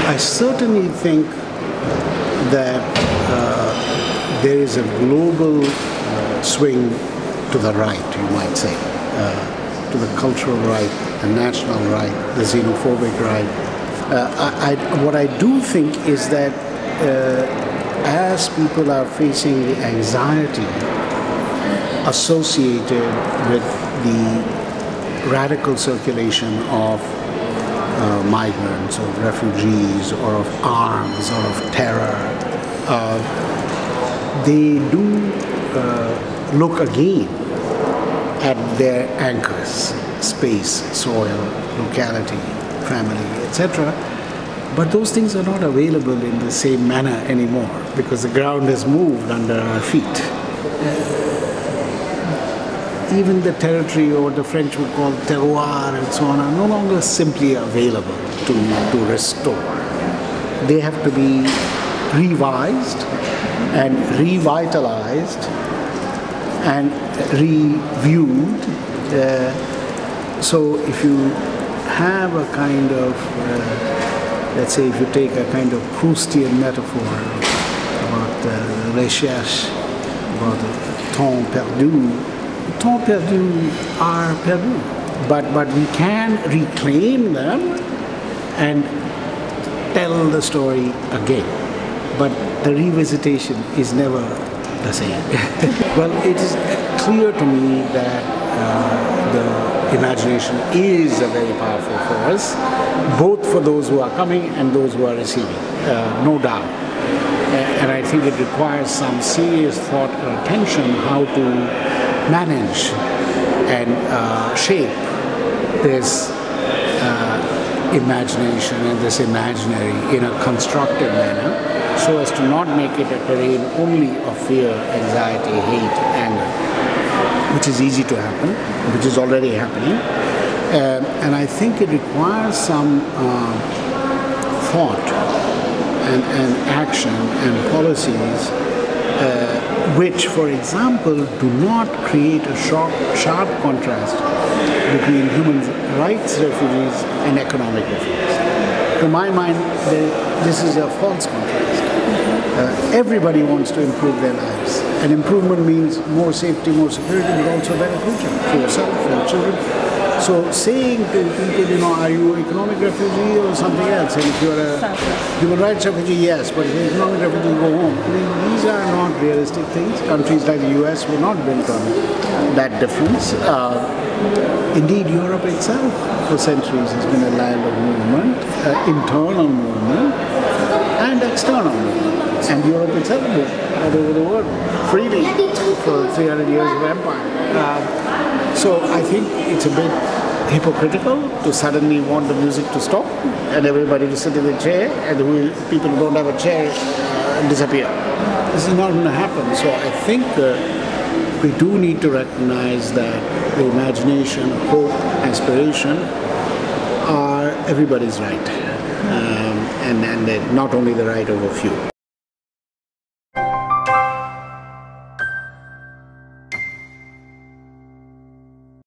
I certainly think that there is a global swing to the right, you might say, to the cultural right, the national right, the xenophobic right. What I do think is that as people are facing the anxiety associated with the radical circulation of migrants or refugees or of arms or of terror, they do look again at their anchors, space, soil, locality, family, etc. But those things are not available in the same manner anymore because the ground has moved under our feet. Even the territory, or the French would call terroir and so on, are no longer simply available to restore. They have to be revised and revitalized and reviewed. So if you have a kind of, let's say if you take a kind of Proustian metaphor about the recherche, about the temps perdus are perdu. But we can reclaim them and tell the story again. But the revisitation is never the same. Well, it is clear to me that the imagination is a very powerful force, both for those who are coming and those who are receiving, no doubt. And I think it requires some serious thought and attention how to manage and shape this imagination and this imaginary in a constructive manner, so as to not make it a terrain only of fear, anxiety, hate, anger, which is easy to happen, which is already happening. And I think it requires some thought and action and policies which, for example, do not create a sharp contrast between human rights refugees and economic refugees. To my mind, this is a false contrast. Everybody wants to improve their lives. And improvement means more safety, more security, but also a better future for yourself, for your children. So saying to people, are you an economic refugee or something else? And if you're a human rights refugee, yes, but if you're an economic refugee, go home. I mean, these are not realistic things. Countries like the US were not built on that difference. Indeed, Europe itself for centuries has been a land of movement, internal movement and external movement. And Europe itself moved all over the world freely for 300 years of empire. So I think it's a bit hypocritical to suddenly want the music to stop and everybody to sit in the chair, and the people who don't have a chair disappear. This is not going to happen. So I think we do need to recognize that the imagination, hope, aspiration are everybody's right, and not only the right of a few.